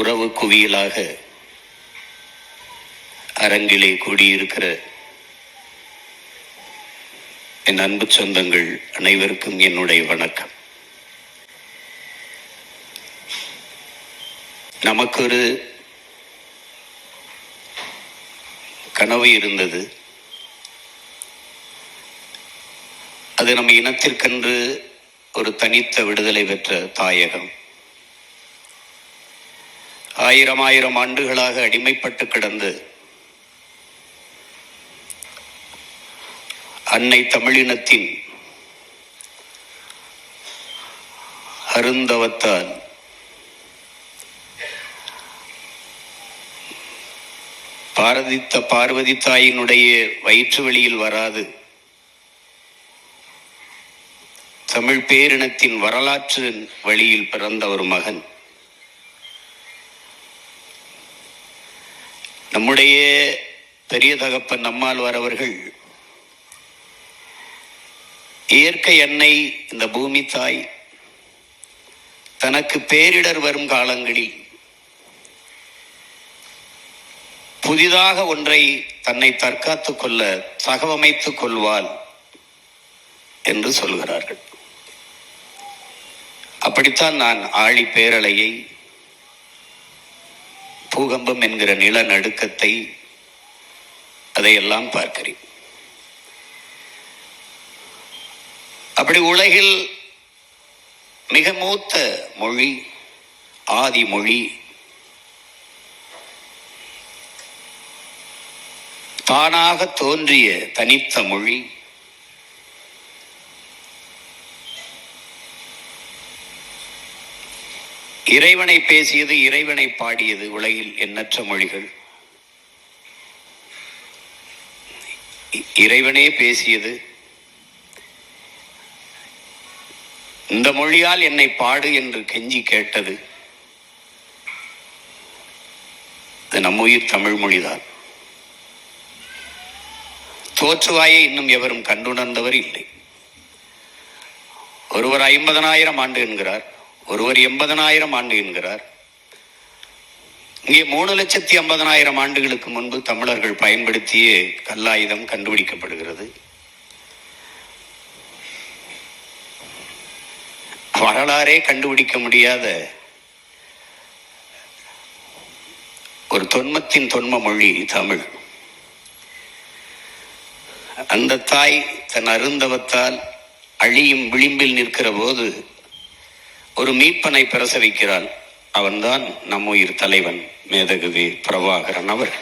உறவு குவியலாக அரங்கிலே கூடியிருக்கிற என் அன்பு சொந்தங்கள் அனைவருக்கும் என்னுடைய வணக்கம். நமக்கு ஒரு கனவு இருந்தது. அது நம் இனத்திற்கென்று ஒரு தனித்த விடுதலை பெற்ற தாயகம். ஆயிரம் ஆண்டுகளாக அடிமைப்பட்டு கிடந்து அன்னை தமிழினத்தின் அருந்தவத்தால் பார்வதி தாயினுடைய வயிற்று வெளியில் வராது தமிழ் பேரினத்தின் வரலாற்று வழியில் பிறந்த ஒரு மகன். நம்முடைய பெரிய தகப்பன் நம்மாழ்வார் அவர்கள் இயற்கை அன்னை, இந்த பூமி தாய் தனக்கு பேரிடர் வரும் காலங்களில் புதிதாக ஒன்றை தன்னை தற்காத்துக் கொள்ள தகவமைத்துக் கொள்வாள் என்று சொல்கிறார்கள். அப்படித்தான் நான் ஆழி பேரலையை, பூகம்பம் என்கிற நிலநடுக்கத்தை, அதையெல்லாம் பார்க்கிறேன். அப்படி உலகில் மிக மூத்த மொழி, ஆதி மொழி, தானாக தோன்றிய தனித்த மொழி, இறைவனை பேசியது, இறைவனை பாடியது உலகில் எண்ணற்ற மொழிகள். இறைவனே பேசியது, இந்த மொழியால் என்னை பாடு என்று கெஞ்சி கேட்டது நம் உயிர் தமிழ் மொழிதான். தோற்றுவாயை இன்னும் எவரும் கண்டுணர்ந்தவர் இல்லை. ஒருவர் 50,000 ஆண்டு என்கிறார், ஒருவர் 80,000 ஆண்டு என்கிறார். இங்கே 3,50,000 ஆண்டுகளுக்கு முன்பு தமிழர்கள் பயன்படுத்திய கல்லாயுதம் கண்டுபிடிக்கப்படுகிறது. வரலாறே கண்டுபிடிக்க முடியாத ஒரு தொன்மத்தின் தொன்ம மொழி தமிழ். அந்த தாய் தன் அருந்தவத்தால் அழியும் விளிம்பில் நிற்கிற போது ஒரு மீட்பனை பிரசவிக்கிறாள். அவன்தான் நம் உயிர் தலைவன் மேதகுவே பிரபாகரன் அவர்.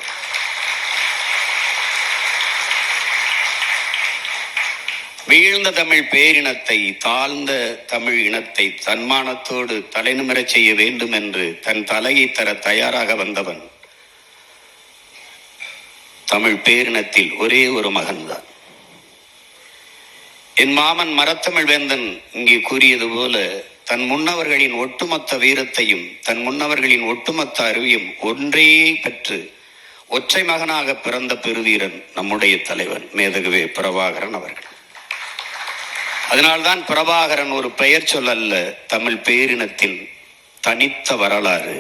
வீழ்ந்த தமிழ் பேரினத்தை, தாழ்ந்த தமிழ் இனத்தை தன்மானத்தோடு தலைநிமிரச் செய்ய வேண்டும் என்று தன் தலையை தர தயாராக வந்தவன் தமிழ் பேரினத்தில் ஒரே ஒரு மகன்தான். என் மாமன் மரத்தமிழ் வேந்தன் இங்கே கூறியது போல தன் முன்னவர்களின் ஒட்டுமொத்த வீரத்தையும் தன் முன்னவர்களின் ஒட்டுமொத்த அறிவையும் ஒன்றே பெற்று ஒற்றை மகனாக பிறந்த பெருவீரன் நம்முடைய தலைவன் மேதகுவே பிரபாகரன் அவர்கள். அதனால்தான் பிரபாகரன் ஒரு பெயர் சொல் அல்ல, தமிழ் பேரினத்தின் தனித்த வரலாறு.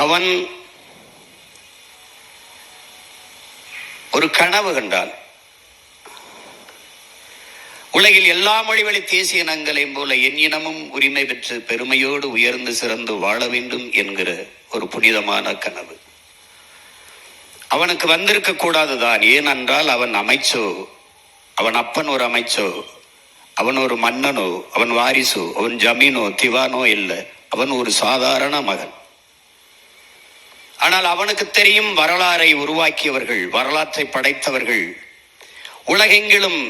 அவன் ஒரு கனவு கண்டான். உலகில் எல்லா மொழிவழி தேசிய இனங்களையும் போல என் இனமும் உரிமை பெற்று பெருமையோடு உயர்ந்து சிறந்து வாழ வேண்டும் என்கிற ஒரு புனிதமான கனவு அவனுக்கு வந்திருக்க கூடாதுதான். ஏனென்றால் அவன் அமைச்சோ, அவன் அப்பன் ஒரு அமைச்சோ, அவன் ஒரு மன்னனோ, அவன் வாரிசோ, அவன் ஜமீனோ திவானோ இல்லை. அவன் ஒரு சாதாரண மகன். ஆனால் அவனுக்கு தெரியும், வரலாறை உருவாக்கியவர்கள், வரலாற்றை படைத்தவர்கள் உலகெங்கிலும்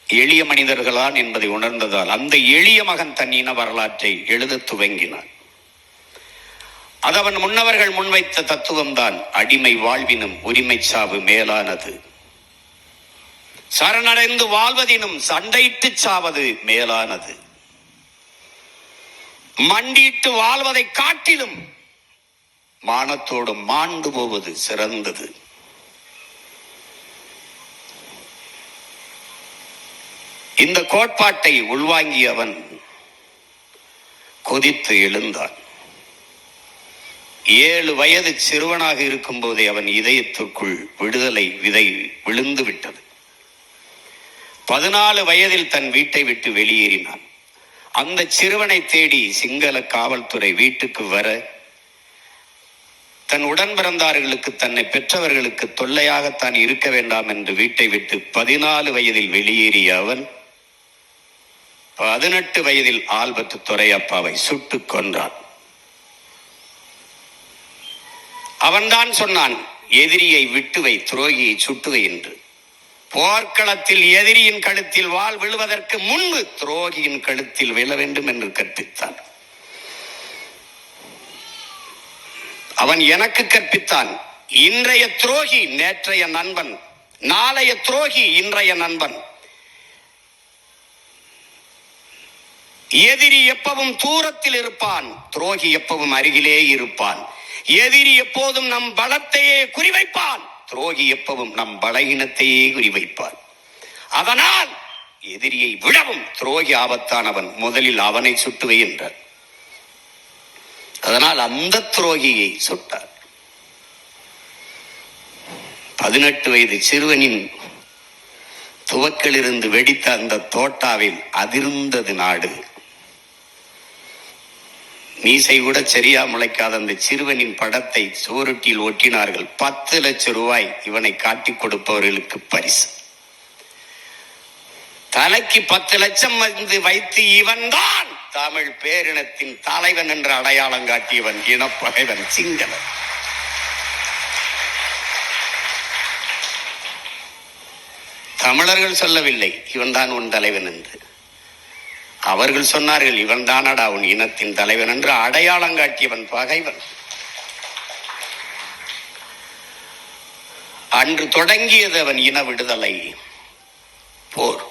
எளிய மனிதர்களான் என்பதை உணர்ந்ததால் அந்த எளிய மகன் தன் இன வரலாற்றை எழுத துவங்கினான். அது அவன் முன்னவர்கள் முன்வைத்த தத்துவம் தான். அடிமை வாழ்வினும் உரிமை சாவு மேலானது, சரணடைந்து வாழ்வதினும் சண்டையிட்டு சாவது மேலானது, மண்டிட்டு வாழ்வதை காட்டிலும் மானத்தோடு மாண்டு போவது சிறந்தது. இந்த கோட்பாட்டை உள்வாங்கிய அவன் கொதித்து எழுந்தான். 7 வயது சிறுவனாக இருக்கும் போதே அவன் இதயத்திற்குள் விடுதலை விதை விழுந்து விட்டது. 14 வயதில் தன் வீட்டை விட்டு வெளியேறினான். அந்த சிறுவனை தேடி சிங்கள காவல்துறை வீட்டுக்கு வர, தன் உடன் பிறந்தார்களுக்கு, தன்னை பெற்றவர்களுக்கு தொல்லையாகத்தான் இருக்க வேண்டாம் என்று வீட்டை விட்டு 14 வயதில் வெளியேறிய அவன் 18 வயதில் ஆல்பர்ட் துரையப்பாவை சுட்டுக் கொன்றான். அவன்தான் சொன்னான், எதிரியை விட்டுவை, துரோகியை சுட்டுவை என்று. போர்க்களத்தில் எதிரியின் கழுத்தில் வாள் விழுவதற்கு முன்பு துரோகியின் கழுத்தில் விழ வேண்டும் என்று கற்பித்தான். அவன் எனக்கு கற்பித்தான். இன்றைய துரோகி நேற்றைய நண்பன், நாளைய துரோகி இன்றைய நண்பன். எதிரி எப்பவும் தூரத்தில் இருப்பான், துரோகி எப்பவும் அருகிலே இருப்பான். எதிரி எப்போதும் நம் பலத்தையே குறிவைப்பான், துரோகி எப்பவும் நம் பலகீனத்தையே குறிவைப்பான். அதனால் எதிரியை விடவும் துரோகி ஆபத்தானவன், முதலில் அவனை சுட்டுவை என்றார். அதனால் அந்த துரோகியை சுட்டார். 18 வயது சிறுவனின் துவக்கிலிருந்து வெடித்த அந்த தோட்டாவில் அதிர்ந்தது நாடு. மீசை கூட சரியா முளைக்காத அந்த சிறுவனின் படத்தை சுவரொட்டியில் ஒட்டினார்கள். 10 லட்சம் ரூபாய் இவனை காட்டிக் கொடுப்பவர்களுக்கு பரிசு. தலைக்கு 10 லட்சம் வந்து வைத்து இவன்தான் தமிழ் பேரினத்தின் தலைவன் என்ற அடையாளம் காட்டியவன், இனப்பகைவன், சிங்களன். தமிழர்கள் சொல்லவில்லை இவன்தான் உன் தலைவன் என்று. அவர்கள் சொன்னார்கள், இவன் தானடா உன் இனத்தின் தலைவன் என்று அடையாளம் காட்டியவன் பகைவன். அன்று தொடங்கியது அவன் இன விடுதலை போர்.